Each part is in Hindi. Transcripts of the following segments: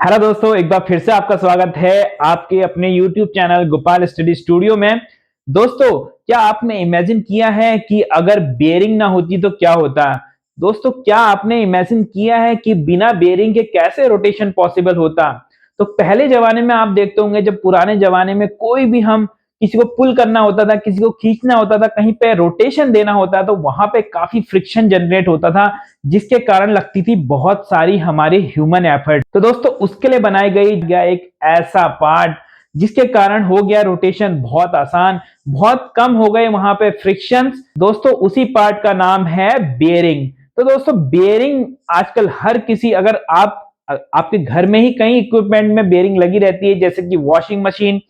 हेलो दोस्तों, एक बार फिर से आपका स्वागत है आपके अपने YouTube channel Gopal study studio में। दोस्तों, क्या आपने इमेजिन किया है कि अगर बेयरिंग ना होती तो क्या होता? दोस्तों, क्या आपने इमेजिन किया है कि बिना बेयरिंग के कैसे रोटेशन पॉसिबल होता? तो पहले ज़माने में आप देखते होंगे, जब पुराने ज़माने में कोई भी हम किसी को पुल करना होता था, किसी को खींचना होता था, कहीं पे रोटेशन देना होता तो वहाँ पे काफ़ी फ्रिक्शन जनरेट होता था, जिसके कारण लगती थी बहुत सारी हमारी ह्यूमन एफर्ट। तो दोस्तों, उसके लिए बनाई गया एक ऐसा पार्ट जिसके कारण हो गया रोटेशन बहुत आसान, बहुत कम हो गए वहां पे फ्रिक्शंस। दोस्तों, उसी पार्ट का नाम है बेयरिंग। तो दोस्तों, बेयरिंग आजकल हर किसी, अगर आपके घर में ही कई इक्विपमेंट में बेयरिंग लगी रहती है, जैसे कि वॉशिंग मशीन,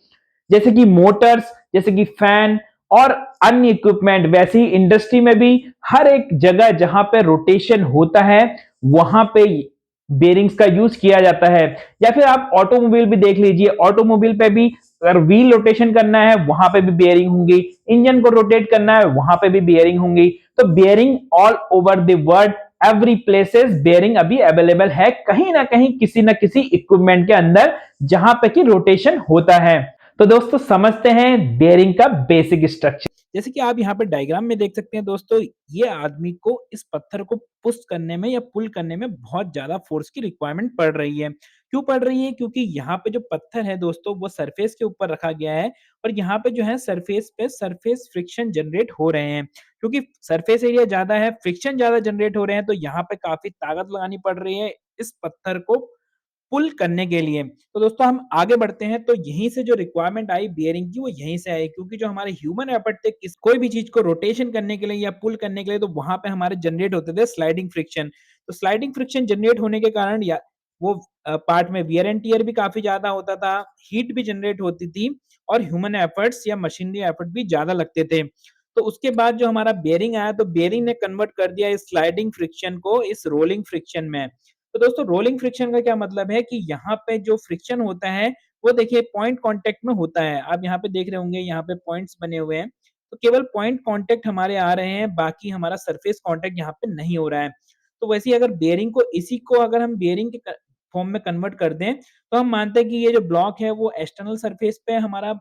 जैसे कि मोटर्स, जैसे कि फैन और अन्य इक्विपमेंट। वैसे ही इंडस्ट्री में भी हर एक जगह जहां पे रोटेशन होता है वहां पे बेरिंग्स का यूज किया जाता है। या फिर आप ऑटोमोबाइल भी देख लीजिए, ऑटोमोबाइल पे भी अगर व्हील रोटेशन करना है वहां पे भी बेयरिंग होंगी, इंजन को रोटेट करना है वहां पे भी बेयरिंग होंगी। तो bearing all over the world, every places bearing अभी अवेलेबल है, कहीं ना कहीं किसी ना किसी इक्विपमेंट के अंदर जहां पे कि रोटेशन होता है। तो दोस्तों, समझते हैं बेयरिंग का बेसिक स्ट्रक्चर। जैसे कि आप यहाँ पे डायग्राम में देख सकते हैं दोस्तों, ये आदमी को इस पत्थर को पुश करने में या पुल करने में बहुत ज्यादा फोर्स की रिक्वायरमेंट पड़ रही है। क्यों पड़ रही है? क्योंकि यहाँ पे जो पत्थर है दोस्तों, वो सरफेस के ऊपर रखा गया है और यहाँ पे जो है सरफेस पे सरफेस फ्रिक्शन जनरेट हो रहे हैं। क्योंकि सरफेस एरिया ज्यादा है, फ्रिक्शन ज्यादा जनरेट हो रहे हैं, तो यहाँ पे काफी ताकत लगानी पड़ रही है इस पत्थर को पुल करने के लिए। तो दोस्तों, हम आगे बढ़ते हैं, तो यहीं से जो रिक्वायरमेंट आई बियरिंग की, वो यहीं से आई, क्योंकि जो हमारे ह्यूमन एफर्ट थे कोई भी चीज को रोटेशन करने के लिए या पुल करने के लिए, तो वहां पे हमारे जनरेट होते थे स्लाइडिंग फ्रिक्शन। तो स्लाइडिंग फ्रिक्शन जनरेट होने के कारण या वो पार्ट में वियर एंड टियर भी काफी ज्यादा होता था, हीट भी जनरेट होती थी और ह्यूमन एफर्ट्स या मशीनरी एफर्ट भी ज्यादा लगते थे। तो उसके बाद जो हमारा बेयरिंग आया, तो बेयरिंग ने कन्वर्ट कर दिया इस स्लाइडिंग फ्रिक्शन को इस रोलिंग फ्रिक्शन में। तो दोस्तों, रोलिंग फ्रिक्शन का क्या मतलब है कि यहाँ पे जो फ्रिक्शन होता है वो देखिए पॉइंट कांटेक्ट में होता है। आप यहाँ पे देख रहे होंगे, यहाँ पे पॉइंट्स बने हुए हैं, तो केवल पॉइंट कांटेक्ट हमारे आ रहे हैं, बाकी हमारा सरफेस कांटेक्ट यहाँ पे नहीं हो रहा है। तो वैसे ही अगर बेयरिंग को इसी को अगर हम बेयरिंग के फॉर्म में कन्वर्ट कर दें, तो हम मानते हैं कि ये जो ब्लॉक है वो एक्सटर्नल सरफेस पे हमारा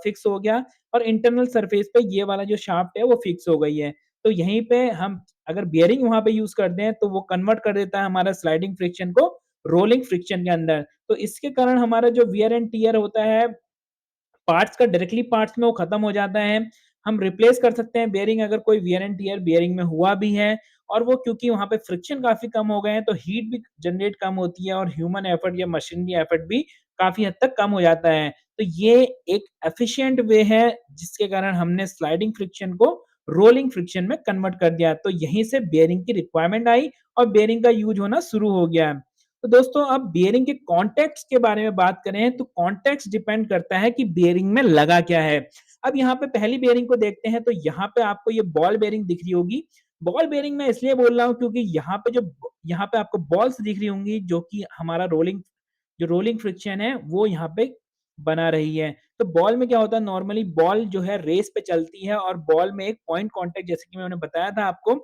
फिक्स हो गया और इंटरनल सरफेस पे ये वाला जो शाफ्ट है वो फिक्स हो गई है। तो यहीं पे हम अगर बियरिंग वहां पे यूज कर दें, तो वो कन्वर्ट कर देता है हमारा स्लाइडिंग फ्रिक्शन को रोलिंग फ्रिक्शन के अंदर। तो इसके कारण हमारा जो वियर एंड टियर होता है पार्ट्स का, डायरेक्टली पार्ट्स में वो खत्म हो जाता है। हम रिप्लेस कर सकते हैं बेयरिंग, अगर कोई वियर एंड टियर बेयरिंग में हुआ भी है, और वो क्योंकि वहां पे फ्रिक्शन काफी कम हो गए हैं, तो हीट भी जनरेट कम होती है और ह्यूमन एफर्ट या मशीनरी एफर्ट भी काफी हद तक कम हो जाता है। तो ये एक एफिशिएंट वे है जिसके कारण हमने स्लाइडिंग फ्रिक्शन को रोलिंग फ्रिक्शन में कन्वर्ट कर दिया। तो यहीं से बेयरिंग की रिक्वायरमेंट आई और बेयरिंग का यूज होना शुरू हो गया। तो दोस्तों, अब बेयरिंग के कॉन्टेक्ट्स के बारे में बात करें, तो कॉन्टेक्ट्स डिपेंड करता है कि बेयरिंग में लगा क्या है। अब यहाँ पे पहली बेयरिंग को देखते हैं, तो यहाँ पे आपको ये बॉल बेयरिंग दिख रही होगी। बॉल बेयरिंग मैं इसलिए बोल रहा हूँ क्योंकि यहाँ पे आपको बॉल्स दिख रही होंगी, जो कि हमारा रोलिंग फ्रिक्शन है वो यहाँ पे बना रही है। तो बॉल में क्या होता है, नॉर्मली बॉल जो है रेस पे चलती है और बॉल में एक पॉइंट कांटेक्ट, जैसे कि मैंने बताया था आपको,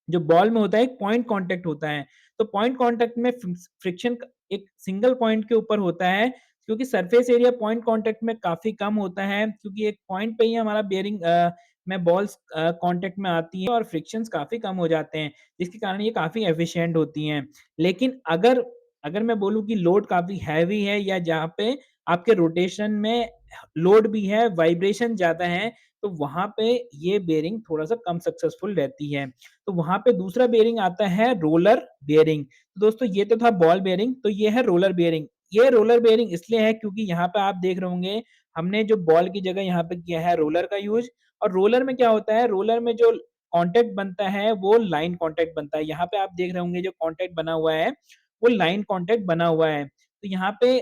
जो बॉल में होता है एक पॉइंट कांटेक्ट होता है। तो पॉइंट कांटेक्ट में फ्रिक्शन एक सिंगल पॉइंट के ऊपर होता है, क्योंकि सरफेस एरिया पॉइंट कांटेक्ट में काफी कम होता है, क्योंकि एक पॉइंट पे ही हमारा बेयरिंग में बॉल्स कांटेक्ट में आती है और फ्रिक्शंस काफी कम हो जाते हैं, जिसके कारण ये काफी एफिशिएंट होती हैं। लेकिन अगर अगर मैं बोलूँ कि लोड काफी हैवी है, या जहाँ पे आपके रोटेशन में लोड भी है, वाइब्रेशन ज्यादा है, तो वहां पे ये बेयरिंग थोड़ा सा कम सक्सेसफुल रहती है। तो वहां पे दूसरा बेयरिंग आता है रोलर बेयरिंग। तो दोस्तों, ये तो था बॉल बेयरिंग, तो ये है रोलर बेयरिंग। ये रोलर बेयरिंग इसलिए है क्योंकि यहाँ पे आप देख रहे होंगे, हमने जो बॉल की जगह यहाँ पे किया है रोलर का यूज। और रोलर में क्या होता है, रोलर में जो कॉन्टेक्ट बनता है वो लाइन कॉन्टेक्ट बनता है। यहाँ पे आप देख रहे होंगे जो कॉन्टेक्ट बना हुआ है वो लाइन कॉन्टेक्ट बना हुआ है। तो यहाँ पे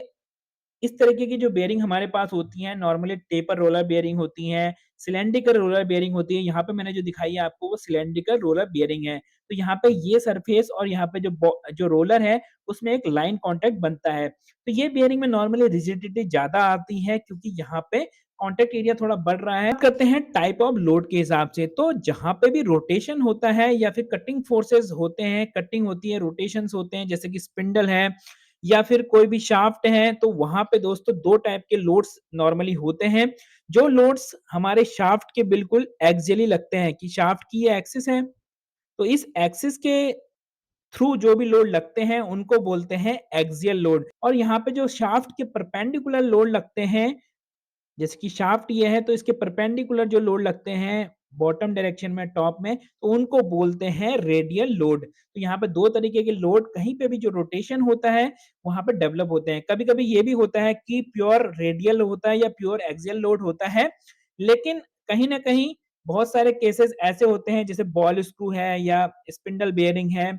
इस तरीके की जो बेयरिंग हमारे पास होती हैं, नॉर्मली टेपर रोलर बेयरिंग होती हैं, सिलिंड्रिकल रोलर बेयरिंग होती है। यहाँ पे मैंने जो दिखाई है आपको, वो सिलिंड्रिकल रोलर बेयरिंग है। तो यहाँ पे ये सरफेस और यहाँ पे जो रोलर है उसमें एक लाइन कांटेक्ट बनता है। तो ये बेयरिंग में नॉर्मली रिजिडिटी ज्यादा आती है, क्योंकि यहाँ पे कांटेक्ट एरिया थोड़ा बढ़ रहा है। बात करते हैं टाइप ऑफ लोड के हिसाब से, तो जहाँ पे भी रोटेशन होता है या फिर कटिंग फोर्सेस होते हैं, कटिंग होती है, रोटेशंस होते हैं, जैसे कि स्पिंडल है या फिर कोई भी शाफ्ट है, तो वहाँ पे दोस्तों 2 टाइप के लोड्स नॉर्मली होते हैं। जो लोड्स हमारे शाफ्ट के बिल्कुल एक्सियली लगते हैं कि शाफ्ट की ये एक्सिस है, तो इस एक्सिस के थ्रू जो भी लोड लगते हैं उनको बोलते हैं एक्सियल लोड। और यहाँ पे जो शाफ्ट के परपेंडिकुलर लोड लगते हैं, जैसे कि शाफ्ट ये है तो इसके परपेंडिकुलर जो लोड लगते हैं बॉटम डायरेक्शन में टॉप में, तो उनको बोलते हैं रेडियल लोड। तो यहाँ पे 2 तरीके के लोड कहीं पे भी जो रोटेशन होता है वहाँ पे डेवलप होते हैं। कभी-कभी ये भी होता है कि प्योर रेडियल होता है या प्योर एक्सियल लोड होता है। लेकिन कहीं न कहीं बहुत सारे केसेस ऐसे होते हैं जैसे बॉल स्क्रू है या स्पिंडल बेयरिंग है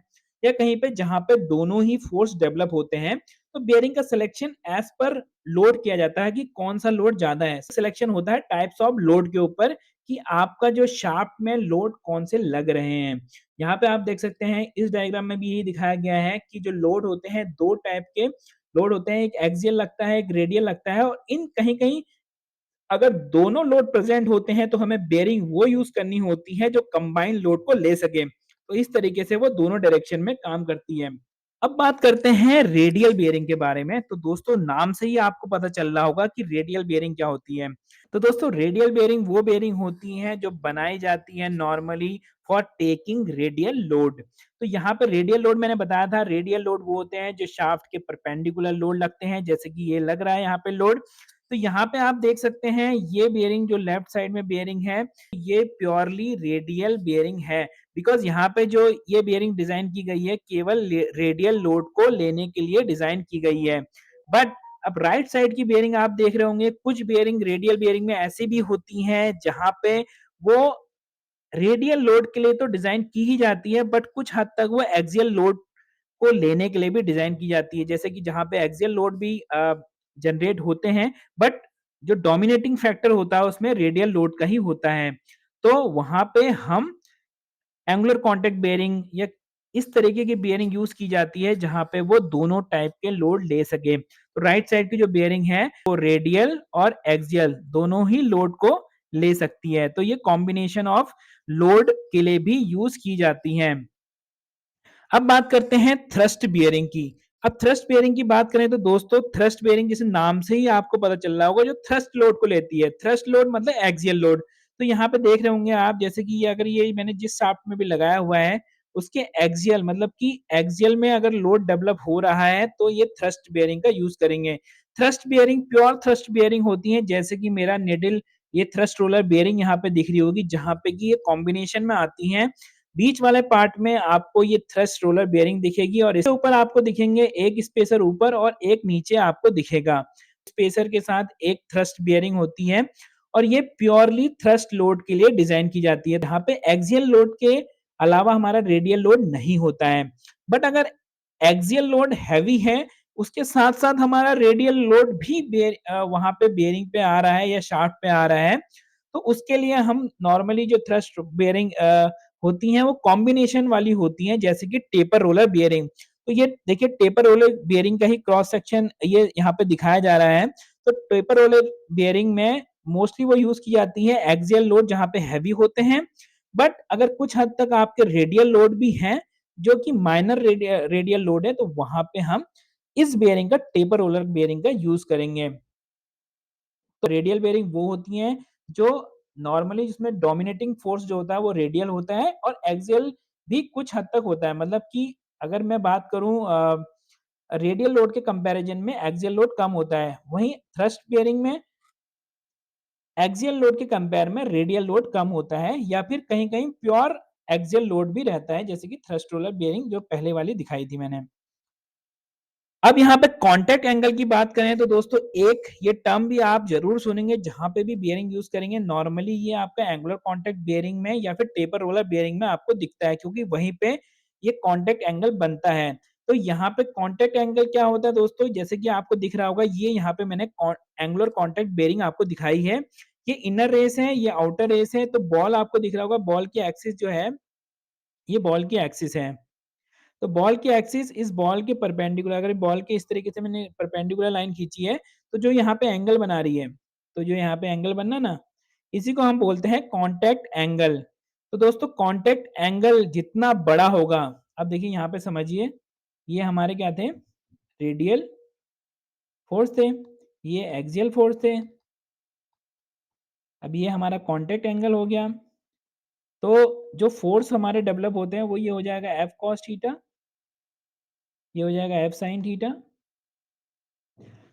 या कहीं पे जहाँ पे दोनों ही फोर्स डेवलप होते हैं, तो बेयरिंग का सिलेक्शन एज़ पर लोड किया जाता है कि कौन-सा लोड ज़्यादा है। सिलेक्शन होता है टाइप्स ऑफ लोड के ऊपर कि आपका जो शाफ्ट में लोड कौन से लग रहे हैं। यहाँ पे आप देख सकते हैं इस डायग्राम में भी यही दिखाया गया है कि जो लोड होते हैं 2 टाइप के लोड होते हैं, एक एक्सियल लगता है, एक रेडियल लगता है और इन कहीं-कहीं अगर दोनों लोड प्रेजेंट होते हैं तो हमें बेयरिंग वो यूज़ करनी होती है जो कंबाइंड लोड को ले सके। तो इस तरीके से वो दोनों डायरेक्शन में काम करती है। अब बात करते हैं रेडियल बेयरिंग के बारे में। तो दोस्तों नाम से ही आपको पता चल रहा होगा कि रेडियल बेयरिंग क्या होती है। तो दोस्तों रेडियल बेयरिंग वो बेयरिंग होती हैं जो बनाई जाती हैं normally for taking radial load. तो यहाँ पे रेडियल लोड मैंने बताया था, रेडियल लोड वो होते हैं जो शाफ्ट के परपेंडिकुलर लोड लगते हैं, जैसे कि ये लग रहा है यहाँ पे लोड। तो यहाँ पे आप देख सकते हैं ये बेयरिंग जो लेफ्ट साइड में बेयरिंग है, ये प्योरली रेडियल बेयरिंग है। बिकॉज़ यहाँ पे जो ये बेयरिंग डिज़ाइन की गई है केवल रेडियल लोड को लेने के लिए डिज़ाइन की गई है। बट अब राइट साइड की बेयरिंग आप देख रहे होंगे, कुछ बेयरिंग रेडियल बेयरिंग में ऐसी भी होती हैं जहाँ पे वो रेडियल लोड के लिए तो डिज़ाइन की ही जाती है, बट कुछ हद तक वो एक्सियल लोड को लेने के लिए भी डिज़ाइन की जाती है। जैसे कि जहाँ पे एक्सियल लोड भी जनरेट होते हैं, बट जो डोमिनेटिंग फैक्टर होता है उसमें रेडियल लोड का ही होता है। तो वहाँ पे हम एंगुलर कॉन्टैक्ट बेयरिंग या इस तरीके की बेयरिंग यूज़ की जाती है जहाँ पे वो दोनों टाइप के लोड ले सके। तो राइट साइड की जो बेयरिंग है वो रेडियल और एक्सियल दोनों ही लोड को ले सकती है। तो ये कॉम्बिनेशन ऑफ लोड के लिए भी यूज़ की जाती हैं। अब बात करते हैं थ्रस्ट बेयरिंग की। अब थ्रस्ट बेयरिंग की बात करें तो दोस्तों थ्रस्ट बेयरिंग जैसे नाम से ही आपको पता चल रहा होगा जो थ्रस्ट लोड को लेती है। थ्रस्ट लोड मतलब एक्सियल लोड। तो यहाँ पे देख रहे होंगे आप जैसे कि ये अगर ये मैंने जिस शाफ्ट में भी लगाया हुआ है उसके एक्सियल मतलब कि एक्सियल में अगर लोड डेवलप हो रहा है तो ये थ्रस्ट बेयरिंग का यूज़ करेंगे। Thrust bearing pure thrust bearing होती है जैसे कि मेरा निडल ये थ्रस्ट रोलर बेयरिंग यहाँ पे दिख रही होगी जहाँ पे कि ये कॉम्बिनेशन में आती हैं। बीच वाले पार्ट में आपको ये थ्रस्ट रोलर बेयरिंग दिखेगी और इसके ऊपर आपको दिखेंगे एक स्पेसर ऊपर और एक नीचे आपको दिखेगा। स्पेसर के साथ एक थ्रस्ट बेयरिंग होती है और ये प्योरली थ्रस्ट लोड के लिए डिज़ाइन की जाती है। यहाँ पे एक्सियल लोड के अलावा हमारा रेडियल लोड नहीं होता है। बट अगर एक्सियल लोड हैवी है, उसके साथ-साथ हमारा रेडियल लोड भी वहाँ पे बेयरिंग पे आ रहा है या शाफ्ट पे आ रहा है, तो उसके लिए हम नॉर्मली जो थ्रस्ट बेयरिंग होती हैं वो कॉम्बिनेशन वाली होती हैं जैसे कि टेपर रोलर बियरिंग। तो ये देखिए टेपर रोलर बियरिंग का ही क्रॉस सेक्शन ये यहाँ पे दिखाया जा रहा है। तो टेपर रोलर बियरिंग में मोस्टली वो यूज़ की जाती है एक्सियल लोड जहाँ पे हेवी होते हैं। बट अगर कुछ हद तक आपके रेडियल लोड भी हैं जो कि माइनर रेडियल लोड है तो वहाँ पे हम इस बियरिंग का टेपर रोलर बियरिंग का यूज़ करेंगे। तो रेडियल बेयरिंग वो होती हैं जो नॉर्मली जिसमें डोमिनेटिंग फोर्स जो होता है वो रेडियल होता है और एक्सियल भी कुछ हद तक होता है। मतलब कि अगर मैं बात करूँ रेडियल लोड के कंपैरिजन में एक्सियल लोड कम होता है। वहीं थ्रस्ट बेयरिंग में एक्सियल लोड के कंपेयर में रेडियल लोड कम होता है या फिर कहीं-कहीं प्योर एक्सियल लोड भी रहता है जैसे कि थ्रस्ट रोलर बेयरिंग जो पहले वाली दिखाई थी मैंने। अब यहाँ पे कांटेक्ट एंगल की बात करें तो दोस्तों एक ये टर्म भी आप जरूर सुनेंगे जहां पे भी बियरिंग यूज करेंगे नॉर्मली ये आपका एंगुलर कांटेक्ट बियरिंग में या फिर टेपर रोलर बियरिंग में आपको दिखता है क्योंकि वहीं पे ये कांटेक्ट एंगल बनता है। तो यहाँ पे कांटेक्ट एंगल क्या होता है दोस्तों जैसे कि आपको दिख रहा होगा ये यहाँ पे मैंने एंगुलर कांटेक्ट बियरिंग आपको दिखाई है। ये इनर रेस है ये आउटर रेस है तो बॉल आपको दिख रहा होगा बॉल की एक्सिस जो है ये बॉल की एक्सिस है। तो बॉल की एक्सिस इस बॉल के परपेंडिकुलर अगर बॉल के इस तरीके से मैंने परपेंडिकुलर लाइन खींची है, तो जो यहाँ पे एंगल बना रही है, तो जो यहाँ पे एंगल बनना ना, इसी को हम बोलते हैं कॉन्टैक्ट एंगल। तो दोस्तों कॉन्टैक्ट एंगल जितना बड़ा होगा, अब देखिए यहाँ पे समझिए, ये हमारे क्या थे? रेडियल फोर्स थे, ये एक्सियल फोर्स थे। अब ये हमारा कांटेक्ट एंगल हो गया। तो जो फोर्स हमारे डेवलप होते हैं वो ये हो जाएगा एफ कॉस थीटा, ये हो जाएगा एफ साइन थीटा।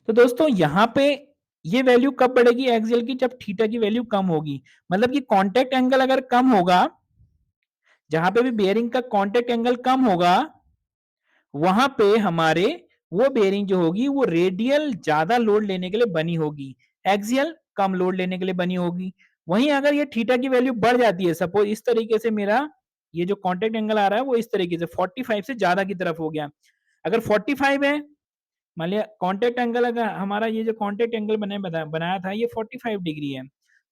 तो दोस्तों यहाँ पे ये वैल्यू कब बढ़ेगी एक्सियल की, जब थीटा की वैल्यू कम होगी। मतलब कि कांटेक्ट एंगल अगर कम होगा, जहां पे भी बेयरिंग का कांटेक्ट एंगल कम होगा, वहां पे हमारे वो बेयरिंग जो होगी वो रेडियल ज्यादा लोड लेने के लिए बनी होगी, एक्सियल कम लोड लेने के लिए बनी होगी। वहीं अगर ये थीटा की वैल्यू बढ़ जाती है, सपोज इस तरीके से मेरा ये जो कांटेक्ट एंगल आ रहा है वो इस तरीके से 45 से ज्यादा की तरफ हो गया। अगर 45 है, मान लिया कांटेक्ट एंगल, अगर हमारा ये जो कांटेक्ट एंगल बनाया था ये 45 डिग्री है,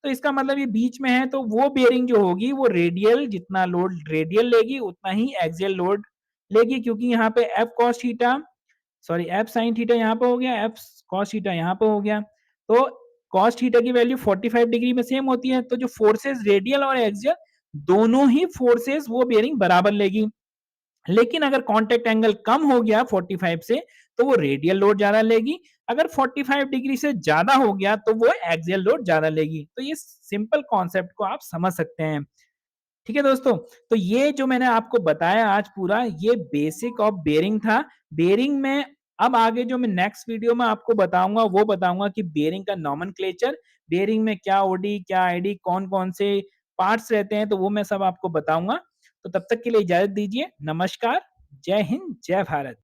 तो इसका मतलब ये बीच में है, तो वो बेयरिंग जो होगी वो रेडियल, जितना लोड रेडियल लेगी उतना ही एक्सियल लोड लेगी, क्योंकि यहाँ पे F cos theta, sorry F sine theta यहाँ पे हो गया, एफ कॉस थीटा यहाँ पे हो गया। तो कॉस थीटा की वैल्यू 45 डिग्री में सेम होती है, तो जो फोर्सेस रेडियल और एक्सियल दोनों ही फोर्सेस वो बेयरिंग बराबर लेगी। लेकिन अगर कांटेक्ट एंगल कम हो गया 45 से, तो वो रेडियल लोड ज्यादा लेगी। अगर 45 डिग्री से ज्यादा हो गया तो वो एक्सियल लोड ज्यादा लेगी। तो ये सिंपल कॉन्सेप्ट को आप समझ सकते हैं। ठीक है दोस्तों, तो ये जो मैंने आपको बताया आज पूरा, ये बेसिक ऑफ बेयरिंग था। बेयरिंग में अब आगे जो मैं नेक्स्ट वीडियो में आपको बताऊंगा वो बताऊंगा कि बेयरिंग का नॉमेनक्लेचर, बेयरिंग में क्या ओडी क्या आईडी, कौन कौन से पार्ट्स रहते हैं, तो वो मैं सब आपको बताऊंगा। तो तब तक के लिए इजाजत दीजिए। नमस्कार, जय हिंद, जय भारत।